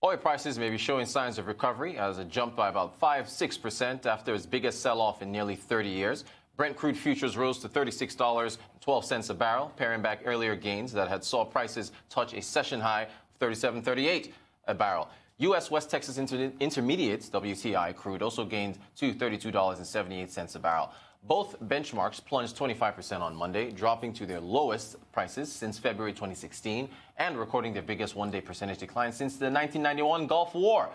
Oil prices may be showing signs of recovery as it jumped by about 5–6% after its biggest sell-off in nearly 30 years. Brent crude futures rose to $36.12 a barrel, paring back earlier gains that had saw prices touch a session high of $37.38 a barrel. U.S. West Texas Intermediate, WTI, crude also gained to $32.78 a barrel. Both benchmarks plunged 25% on Monday, dropping to their lowest prices since February 2016 and recording their biggest one-day percentage decline since the 1991 Gulf War.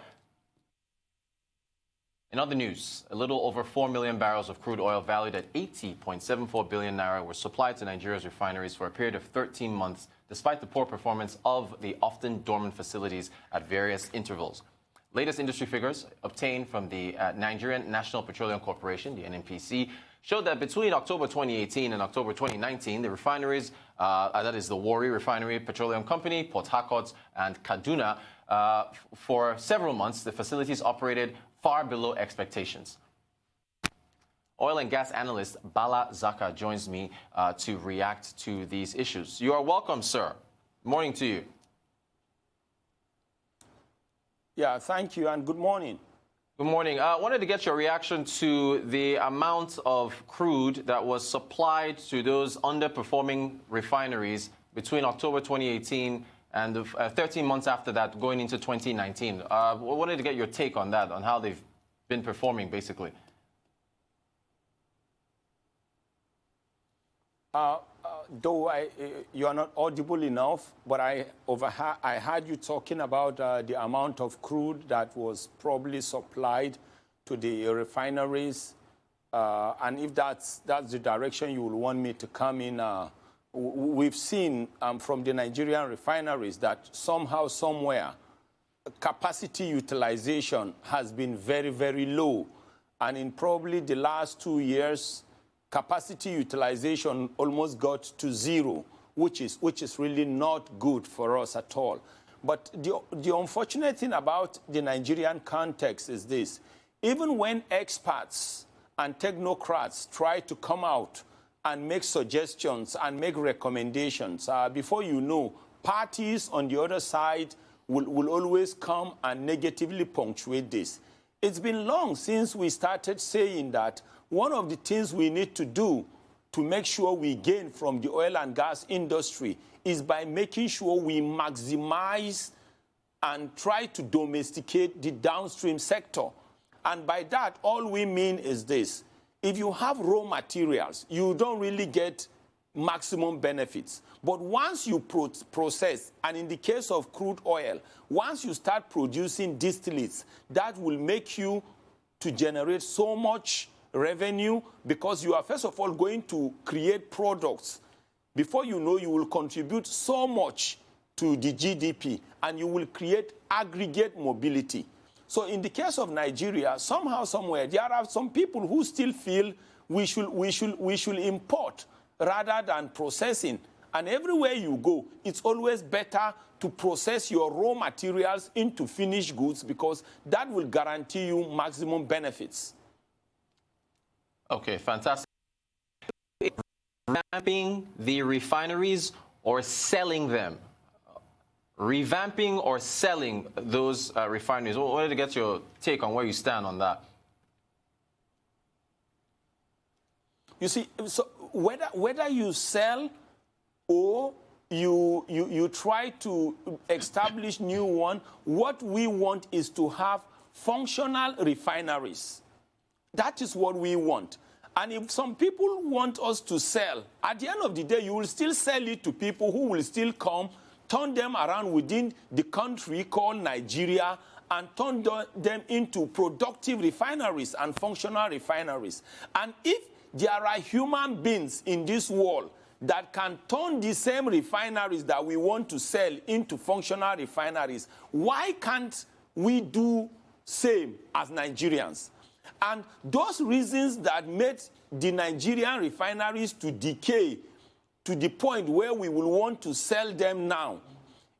In other news, a little over 4 million barrels of crude oil valued at 80.74 billion naira were supplied to Nigeria's refineries for a period of 13 months, despite the poor performance of the often dormant facilities at various intervals. Latest industry figures obtained from the Nigerian National Petroleum Corporation, the NNPC, showed that between October 2018 and October 2019, the refineries, that is the Warri Refinery Petroleum Company, Port Harcourt, and Kaduna, for several months, the facilities operated far below expectations. Oil and gas analyst Bala Zakka joins me to react to these issues. You are welcome, sir. Morning to you. Yeah, thank you, and good morning. Good morning. I wanted to get your reaction to the amount of crude that was supplied to those underperforming refineries between October 2018 and 13 months after that, going into 2019. I wanted to get your take on that, on how they've been performing, basically. Though you are not audible enough, but I heard you talking about the amount of crude that was probably supplied to the refineries, and if that's the direction you will want me to come in. We've seen from the Nigerian refineries that somehow, somewhere, capacity utilization has been very, very low, and in probably the last 2 years, capacity utilization almost got to zero, which is really not good for us at all. But the unfortunate thing about the Nigerian context is this. Even when experts and technocrats try to come out and make suggestions and make recommendations, before you know, parties on the other side will always come and negatively punctuate this. It's been long since we started saying that one of the things we need to do to make sure we gain from the oil and gas industry is by making sure we maximize and try to domesticate the downstream sector. And by that, all we mean is this. If you have raw materials, you don't really get maximum benefits. But once you process, and in the case of crude oil, once you start producing distillates, that will make you to generate so much revenue, because you are first of all going to create products. Before you know, you will contribute so much to the GDP, and you will create aggregate mobility. So in the case of Nigeria, somehow, somewhere, there are some people who still feel we should import rather than processing. And everywhere you go, it's always better to process your raw materials into finished goods, because that will guarantee you maximum benefits. Okay, fantastic. Revamping the refineries or selling them? Revamping or selling those refineries? I wanted to get your take on where you stand on that. You see, so whether you sell or you try to establish new one, what we want is to have functional refineries. That is what we want. And if some people want us to sell, at the end of the day, you will still sell it to people who will still come, turn them around within the country called Nigeria, and turn them into productive refineries and functional refineries. And if there are human beings in this world that can turn the same refineries that we want to sell into functional refineries, why can't we do same as Nigerians? And those reasons that made the Nigerian refineries to decay to the point where we will want to sell them now,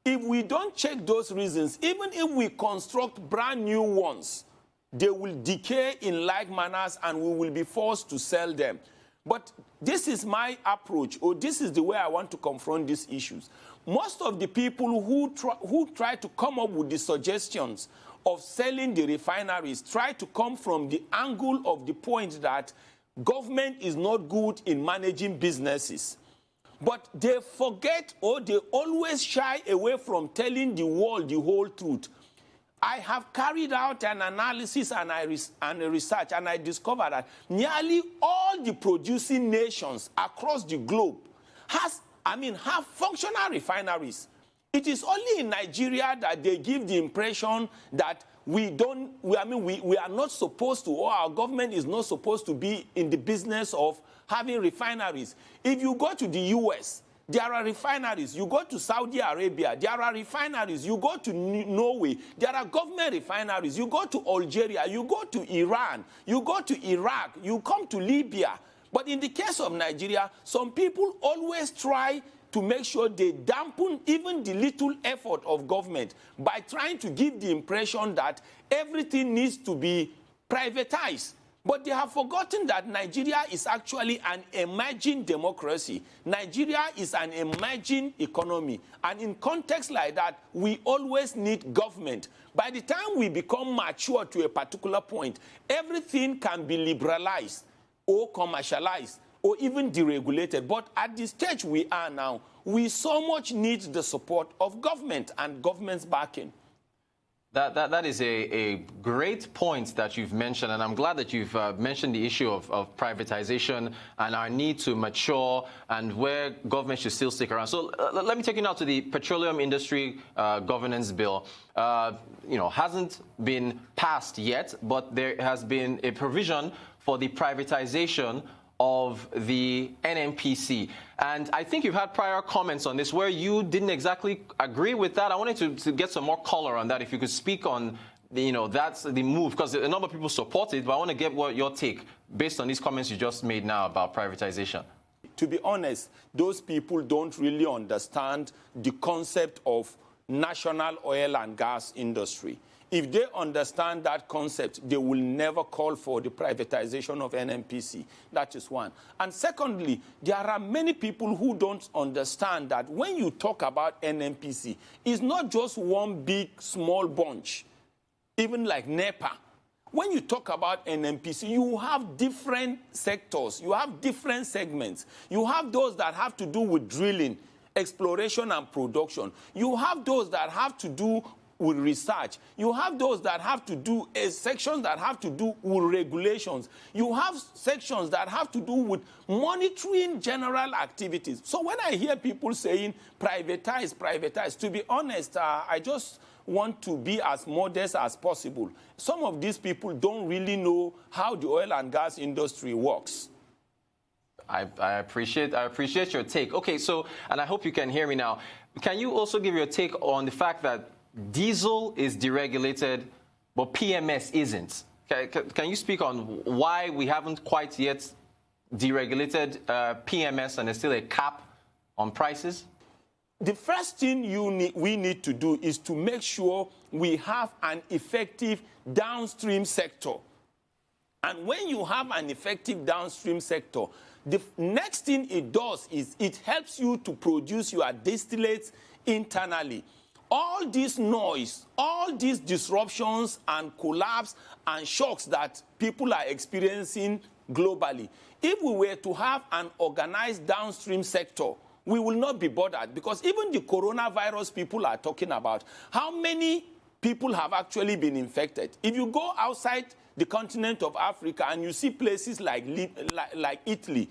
if we don't check those reasons, even if we construct brand new ones, they will decay in like manners and we will be forced to sell them. But this is my approach, or this is the way I want to confront these issues. Most of the people who try to come up with the suggestions of selling the refineries try to come from the angle of the point that government is not good in managing businesses. But they forget, or they always shy away from telling the world the whole truth. I have carried out an analysis and a research, and I discovered that nearly all the producing nations across the globe have functional refineries. It is only in Nigeria that they give the impression that we are not supposed to, or our government is not supposed to be in the business of having refineries. If you go to the US, there are refineries. You go to Saudi Arabia, there are refineries. You go to Norway, there are government refineries. You go to Algeria, you go to Iran, you go to Iraq, you come to Libya. But in the case of Nigeria, some people always try to make sure they dampen even the little effort of government by trying to give the impression that everything needs to be privatized. But they have forgotten that Nigeria is actually an emerging democracy. Nigeria is an emerging economy. And in context like that, we always need government. By the time we become mature to a particular point, everything can be liberalized or commercialized or even deregulated. But at the stage we are now, we so much need the support of government and government's backing. That is a great point that you've mentioned, and I'm glad that you've mentioned the issue of privatization and our need to mature and where government should still stick around. So let me take you now to the Petroleum Industry Governance Bill. Hasn't been passed yet, but there has been a provision for the privatization of the NNPC. And I think you've had prior comments on this where you didn't exactly agree with that. I wanted to get some more color on that. If you could speak on, that's the move, because a number of people support it, but I want to get your take based on these comments you just made now about privatization. To be honest, those people don't really understand the concept of national oil and gas industry. If they understand that concept, they will never call for the privatization of NNPC. That is one. And secondly, there are many people who don't understand that when you talk about NNPC, it's not just one big, small bunch, even like NEPA. When you talk about NNPC, you have different sectors. You have different segments. You have those that have to do with drilling, exploration, and production. You have those that have to do with research. You have those that have to do sections that have to do with regulations. You have sections that have to do with monitoring general activities. So when I hear people saying privatize, privatize, to be honest, I just want to be as modest as possible. Some of these people don't really know how the oil and gas industry works. I appreciate your take. Okay, so, and I hope you can hear me now. Can you also give your take on the fact that diesel is deregulated, but PMS isn't? Can you speak on why we haven't quite yet deregulated PMS and there's still a cap on prices? The first thing we need to do is to make sure we have an effective downstream sector. And when you have an effective downstream sector, the next thing it does is it helps you to produce your distillates internally. All this noise, all these disruptions and collapse and shocks that people are experiencing globally, if we were to have an organized downstream sector, we will not be bothered, because even the coronavirus people are talking about, how many people have actually been infected? If you go outside the continent of Africa and you see places like Italy,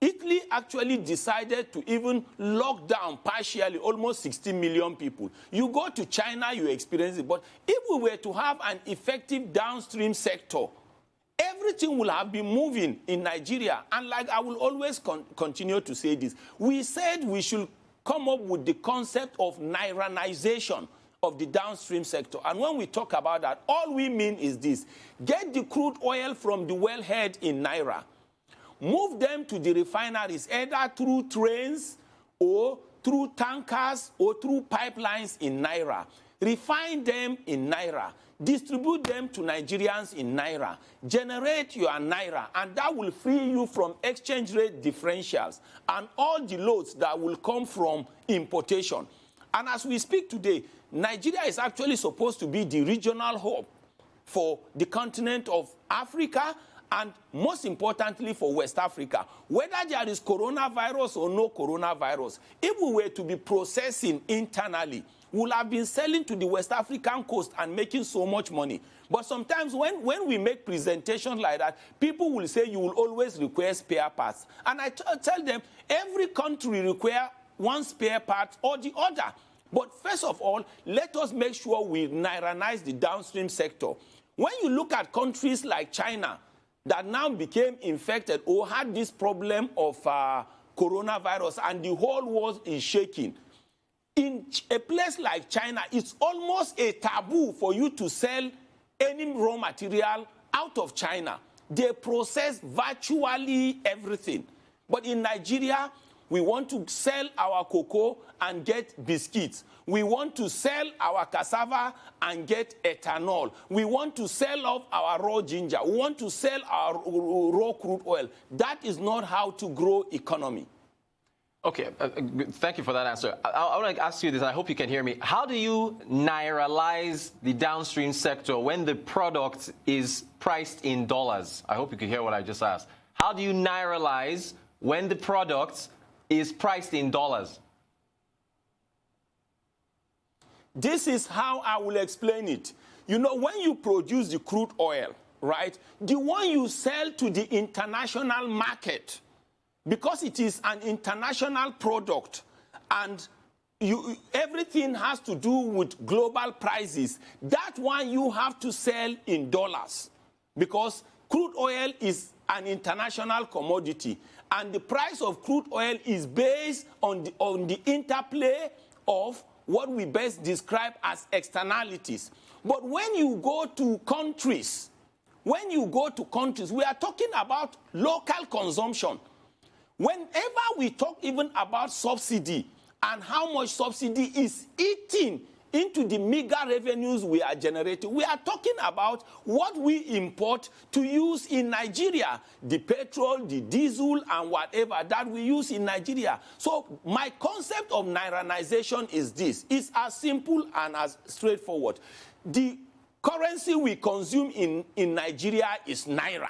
Italy actually decided to even lock down partially almost 60 million people. You go to China, you experience it. But if we were to have an effective downstream sector, everything will have been moving in Nigeria. And like I will always continue to say this, we said we should come up with the concept of Nairalization of the downstream sector. And when we talk about that, all we mean is this: get the crude oil from the wellhead in Naira, move them to the refineries, either through trains or through tankers or through pipelines in Naira. refine them in Naira, distribute them to Nigerians in Naira, generate your Naira, and that will free you from exchange rate differentials and all the loads that will come from importation. And as we speak today, Nigeria is actually supposed to be the regional hub for the continent of Africa and most importantly for West Africa. Whether there is coronavirus or no coronavirus, if we were to be processing internally, we would have been selling to the West African coast and making so much money. But sometimes when we make presentations like that, people will say you will always require spare parts. And I tell them every country requires one spare part or the other. But first of all, let us make sure we Nairanize the downstream sector. When you look at countries like China that now became infected or had this problem of coronavirus and the whole world is shaking, in a place like China, it's almost a taboo for you to sell any raw material out of China. They process virtually everything. But in Nigeria, we want to sell our cocoa and get biscuits. We want to sell our cassava and get ethanol. We want to sell off our raw ginger. We want to sell our raw crude oil. That is not how to grow economy. Okay, thank you for that answer. I want to ask you this, I hope you can hear me. How do you Nairalize the downstream sector when the product is priced in dollars? I hope you can hear what I just asked. How do you Nairalize when the product is priced in dollars? This is how I will explain it. You know, when you produce the crude oil, right, the one you sell to the international market, because it is an international product and everything has to do with global prices, that one you have to sell in dollars because crude oil is an international commodity and the price of crude oil is based on the interplay of what we best describe as externalities. But when you go to countries, we are talking about local consumption. Whenever we talk even about subsidy and how much subsidy is eating into the meager revenues we are generating, we are talking about what we import to use in Nigeria, the petrol, the diesel, and whatever that we use in Nigeria. So my concept of Nairalization is this. It's as simple and as straightforward. The currency we consume in Nigeria is Naira.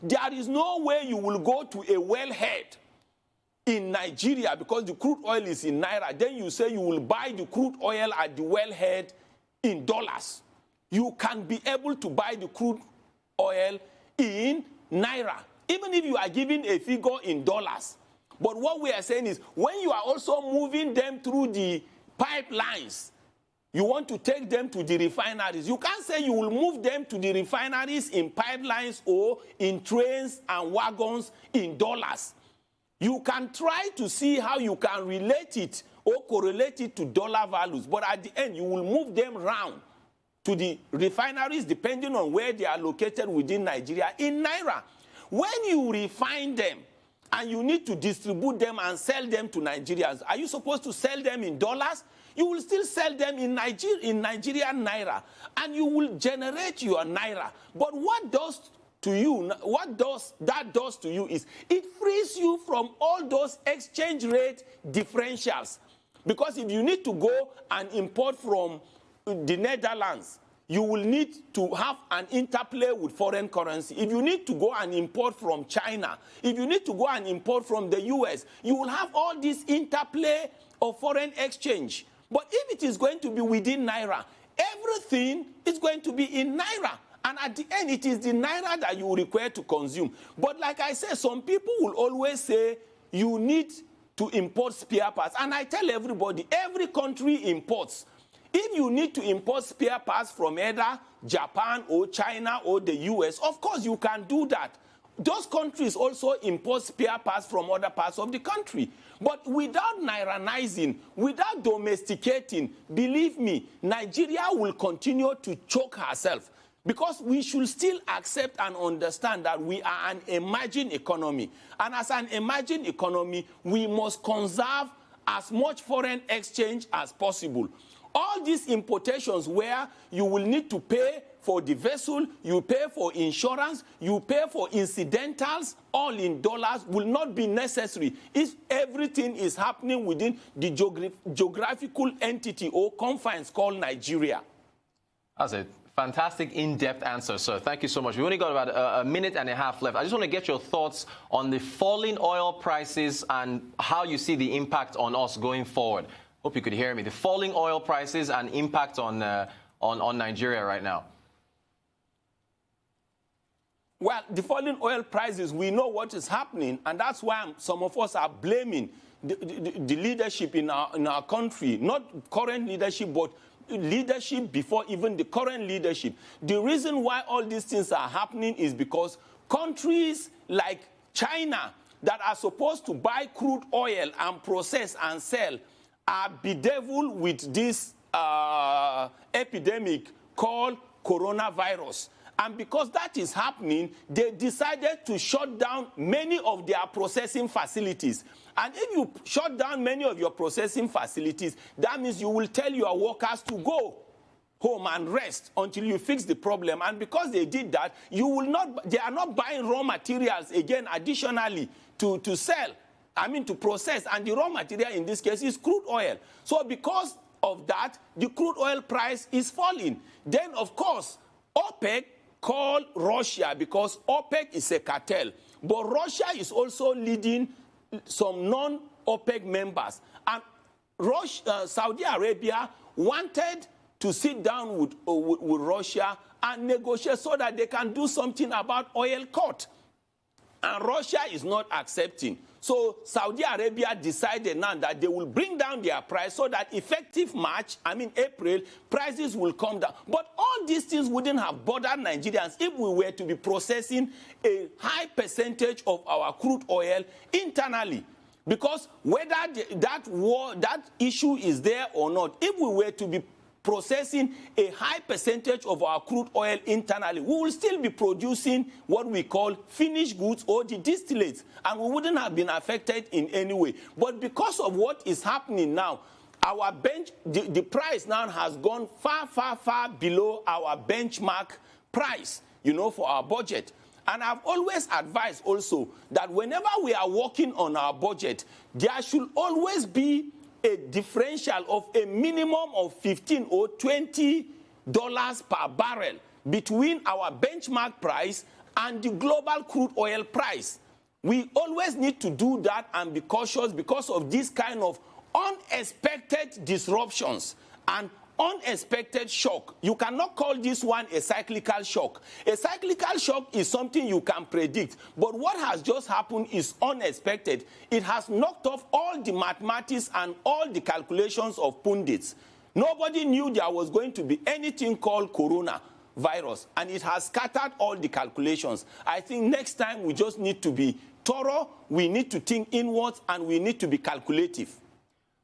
There is no way you will go to a wellhead in Nigeria because the crude oil is in Naira. Then you say you will buy the crude oil at the wellhead in dollars. You can be able to buy the crude oil in Naira, even if you are giving a figure in dollars. But what we are saying is when you are also moving them through the pipelines, you want to take them to the refineries. You can't say you will move them to the refineries in pipelines or in trains and wagons in dollars. You can try to see how you can relate it or correlate it to dollar values, but at the end, you will move them round to the refineries depending on where they are located within Nigeria in Naira. When you refine them and you need to distribute them and sell them to Nigerians, are you supposed to sell them in dollars? You will still sell them in Nigerian Naira, and you will generate your Naira. But what that does to you is it frees you from all those exchange rate differentials. Because if you need to go and import from the Netherlands, you will need to have an interplay with foreign currency. If you need to go and import from China, if you need to go and import from the US, you will have all this interplay of foreign exchange. But if it is going to be within Naira, everything is going to be in Naira. And at the end, it is the Naira that you require to consume. But like I said, some people will always say you need to import spare parts. And I tell everybody, every country imports. If you need to import spare parts from either Japan or China or the US, of course you can do that. Those countries also import spare parts from other parts of the country. But without Nairanizing, without domesticating, believe me, Nigeria will continue to choke herself. Because we should still accept and understand that we are an emerging economy. And as an emerging economy, we must conserve as much foreign exchange as possible. All these importations where you will need to pay for the vessel, you pay for insurance, you pay for incidentals, all in dollars, will not be necessary if everything is happening within the geographical entity or confines called Nigeria. That's a fantastic in-depth answer, sir. Thank you so much. We only got about a minute and a half left. I just want to get your thoughts on the falling oil prices and how you see the impact on us going forward. Hope you could hear me. The falling oil prices and impact on Nigeria right now. Well, the falling oil prices, we know what is happening, and that's why some of us are blaming the leadership in our country, not current leadership, but leadership before even the current leadership. The reason why all these things are happening is because countries like China that are supposed to buy crude oil and process and sell are bedeviled with this epidemic called coronavirus. And because that is happening, they decided to shut down many of their processing facilities. And if you shut down many of your processing facilities, that means you will tell your workers to go home and rest until you fix the problem. And because they did that, they are not buying raw materials again additionally to sell, to process. And the raw material in this case is crude oil. So because of that, the crude oil price is falling. Then, of course, OPEC called Russia, because OPEC is a cartel. But Russia is also leading some non-OPEC members. And Saudi Arabia wanted to sit down with Russia and negotiate so that they can do something about oil cut. And Russia is not accepting. So Saudi Arabia decided now that they will bring down their price so that effective April, prices will come down. But all these things wouldn't have bothered Nigerians if we were to be processing a high percentage of our crude oil internally. Because whether that issue is there or not, if we were to be processing a high percentage of our crude oil internally, we will still be producing what we call finished goods or the distillates, and we wouldn't have been affected in any way. But because of what is happening now, our the price now has gone far, far, far below our benchmark price, for our budget. And I've always advised also that whenever we are working on our budget, there should always be a differential of a minimum of $15 or $20 per barrel between our benchmark price and the global crude oil price. We always need to do that and be cautious because of this kind of unexpected disruptions and unexpected shock. You cannot call this one a cyclical shock. A cyclical shock is something you can predict, but what has just happened is unexpected. It has knocked off all the mathematics and all the calculations of pundits. Nobody knew there was going to be anything called coronavirus, and it has scattered all the calculations. I think next time we just need to be thorough, we need to think inwards, and we need to be calculative.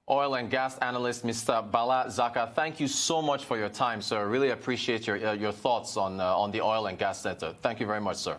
Oil and gas analyst, Mr. Bala Zakka, thank you so much for your time, sir. Really appreciate your thoughts on the oil and gas sector. Thank you very much, sir.